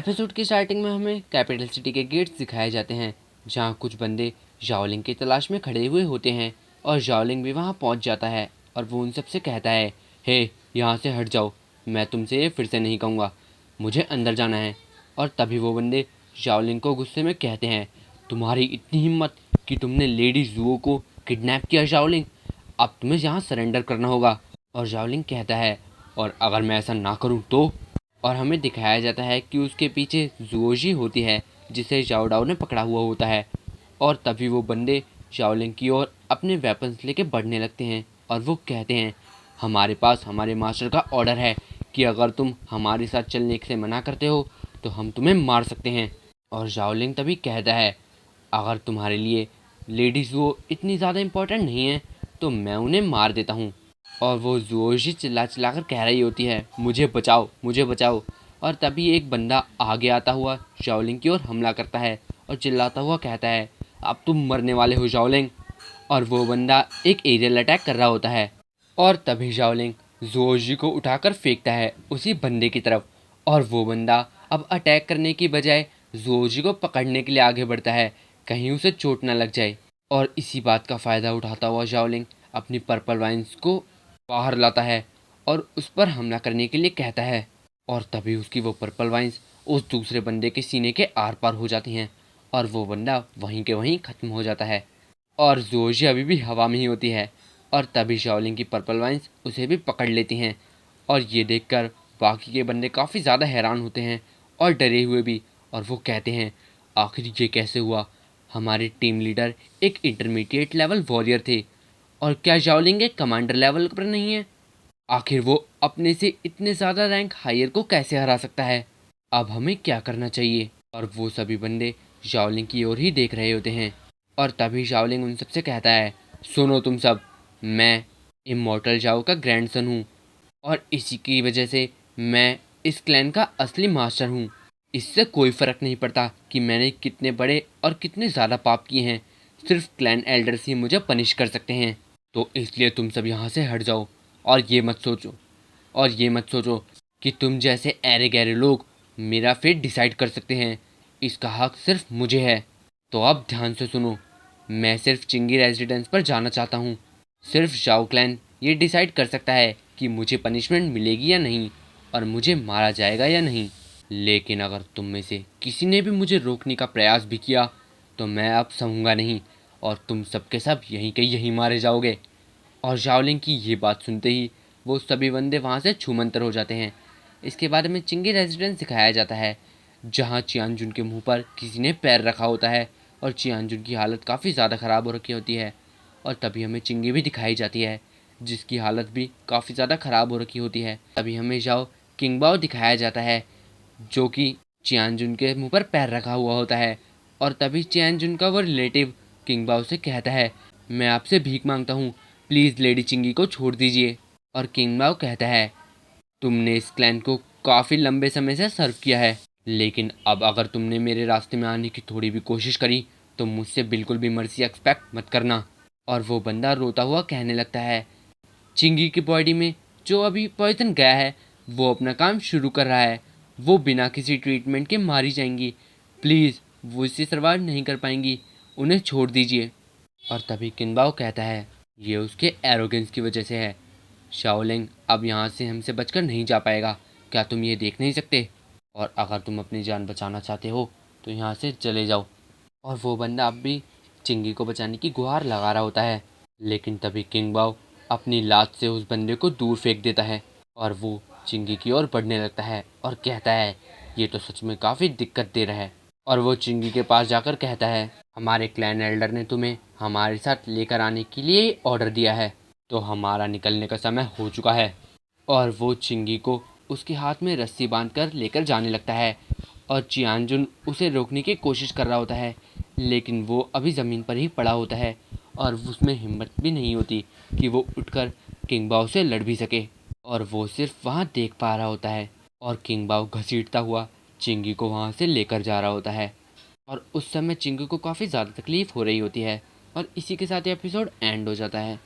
Episode की starting में हमें कैपिटल सिटी के गेट्स दिखाए जाते हैं, जहां कुछ बंदे जाओलिंग की तलाश में खड़े हुए होते हैं और जाओलिंग भी वहां पहुंच जाता है और वो उन सबसे कहता है, हे यहाँ से हट जाओ, मैं तुमसे ये फिर से नहीं कहूँगा, मुझे अंदर जाना है। और तभी वो बंदे जाओलिंग को गुस्से में कहते हैं, तुम्हारी इतनी हिम्मत कि तुमने लेडी जुओ को किडनैप किया जाओलिंग, अब तुम्हें यहाँ सरेंडर करना होगा। और जाओलिंग कहता है, और अगर मैं ऐसा ना करूँ तो। और हमें दिखाया जाता है कि उसके पीछे जुओजी होती है, जिसे जाओ डाओ ने पकड़ा हुआ होता है। और तभी वो बंदे शाओलिंग की ओर अपने वेपन्स लेके बढ़ने लगते हैं और वो कहते हैं, हमारे पास हमारे मास्टर का ऑर्डर है कि अगर तुम हमारे साथ चलने से मना करते हो तो हम तुम्हें मार सकते हैं। और जाओलिंग तभी कहता है, अगर तुम्हारे लिए लेडीज़ वो इतनी ज़्यादा इम्पोर्टेंट नहीं है तो मैं उन्हें मार देता हूँ। और वो जोशी चिल्ला चिल्ला कर कह रही होती है, मुझे बचाओ मुझे बचाओ। और तभी एक बंदा आगे आता हुआ जाओलिंग की ओर हमला करता है और चिल्लाता हुआ कहता है, अब तुम मरने वाले हो जाओलिंग। और वो बंदा एक एरियल अटैक कर रहा होता है और तभी जाओलिंग जोशी को उठाकर फेंकता है उसी बंदे की तरफ। और वो बंदा अब अटैक करने की बजाय जोशी को पकड़ने के लिए आगे बढ़ता है, कहीं उसे चोट ना लग जाए। और इसी बात का फ़ायदा उठाता हुआ जाओलिंग अपनी पर्पल वाइन्स को बाहर लाता है और उस पर हमला करने के लिए कहता है। और तभी उसकी वो पर्पल वाइन्स उस दूसरे बंदे के सीने के आर पार हो जाती हैं और वो बंदा वहीं के वहीं ख़त्म हो जाता है और जोशी अभी भी हवा में ही होती है। और तभी शाओलिंग की पर्पल वाइन्स उसे भी पकड़ लेती हैं और ये देखकर बाकी के बंदे काफ़ी ज़्यादा हैरान होते हैं और डरे हुए भी। और वो कहते हैं, आखिर ये कैसे हुआ, हमारे टीम लीडर एक इंटरमीडिएट लेवल वॉरियर थे और क्या जाओलिंग एक कमांडर लेवल पर नहीं है, आखिर वो अपने से इतने ज़्यादा रैंक हायर को कैसे हरा सकता है, अब हमें क्या करना चाहिए। और वो सभी बंदे जाओलिंग की ओर ही देख रहे होते हैं और तभी जाओलिंग उन सबसे कहता है, सुनो तुम सब, मैं इमॉर्टल जाओ का ग्रैंडसन हूँ और इसी की वजह से मैं इस क्लैन का असली मास्टर हूँ। इससे कोई फ़र्क नहीं पड़ता कि मैंने कितने बड़े और कितने ज़्यादा पाप किए हैं, सिर्फ क्लैन एल्डर्स ही मुझे पनिश कर सकते हैं। तो इसलिए तुम सब यहाँ से हट जाओ और ये मत सोचो कि तुम जैसे ऐरे गहरे लोग मेरा फेट डिसाइड कर सकते हैं, इसका हक सिर्फ मुझे है। तो अब ध्यान से सुनो, मैं सिर्फ चिंगी रेजिडेंस पर जाना चाहता हूँ, सिर्फ जाओ क्लैन ये डिसाइड कर सकता है कि मुझे पनिशमेंट मिलेगी या नहीं और मुझे मारा जाएगा या नहीं। लेकिन अगर तुम में से किसी ने भी मुझे रोकने का प्रयास भी किया तो मैं अब सहूँगा नहीं और तुम सबके सब यहीं के यहीं मारे जाओगे। और जाओलिंग की ये बात सुनते ही वो सभी बंदे वहाँ से छूमंतर हो जाते हैं। इसके बाद में चिंगी रेजिडेंस दिखाया जाता है, जहाँ चियानजुन के मुंह पर किसी ने पैर रखा होता है और चियानजुन की हालत काफ़ी ज़्यादा ख़राब हो रखी होती है। और तभी हमें चिंगी भी दिखाई जाती है, जिसकी हालत भी काफ़ी ज़्यादा ख़राब हो रखी होती है। तभी हमें जाओ किंगबाओ दिखाया जाता है, जो कि चियानजुन के मुंह पर पैर रखा हुआ होता है। और तभी चियानजुन का वो रिलेटिव किंगबाओ से कहता है, मैं आपसे भीख मांगता हूँ, प्लीज़ लेडी चिंगी को छोड़ दीजिए। और किंगबाओ कहता है, तुमने इस क्लैन को काफ़ी लंबे समय से सर्व किया है, लेकिन अब अगर तुमने मेरे रास्ते में आने की थोड़ी भी कोशिश करी तो मुझसे बिल्कुल भी मर्सी एक्सपेक्ट मत करना। और वो बंदा रोता हुआ कहने लगता है, चिंगी की बॉडी में जो अभी पॉइजन गया है वो अपना काम शुरू कर रहा है, वो बिना किसी ट्रीटमेंट के मारी जाएंगी, प्लीज़ वो इससे सर्वाइव नहीं कर पाएंगी, उन्हें छोड़ दीजिए। और तभी किनबाओ कहता है, ये उसके एरोगेंस की वजह से है, शाओलिंग अब यहाँ से हमसे बचकर नहीं जा पाएगा, क्या तुम ये देख नहीं सकते, और अगर तुम अपनी जान बचाना चाहते हो तो यहाँ से चले जाओ। और वो बंदा अब भी चिंगी को बचाने की गुहार लगा रहा होता है, लेकिन तभी किंगबाओ अपनी लात से उस बंदे को दूर फेंक देता है और वो चिंगी की ओर बढ़ने लगता है और कहता है, ये तो सच में काफ़ी दिक्कत दे रहा है। और वो चिंगी के पास जाकर कहता है, हमारे क्लैन एल्डर ने तुम्हें हमारे साथ लेकर आने के लिए ऑर्डर दिया है, तो हमारा निकलने का समय हो चुका है। और वो चिंगी को उसके हाथ में रस्सी बांधकर लेकर जाने लगता है और चियानजुन उसे रोकने की कोशिश कर रहा होता है, लेकिन वो अभी ज़मीन पर ही पड़ा होता है और उसमें हिम्मत भी नहीं होती कि वो उठकर किंगबाओ से लड़ भी सके। और वो सिर्फ वहाँ देख पा रहा होता है और किंगबाओ घसीटता हुआ चिंगी को वहाँ से लेकर जा रहा होता है। और उस समय चिंगी को काफ़ी ज़्यादा तकलीफ़ हो रही होती है और इसी के साथ ये एपिसोड एंड हो जाता है।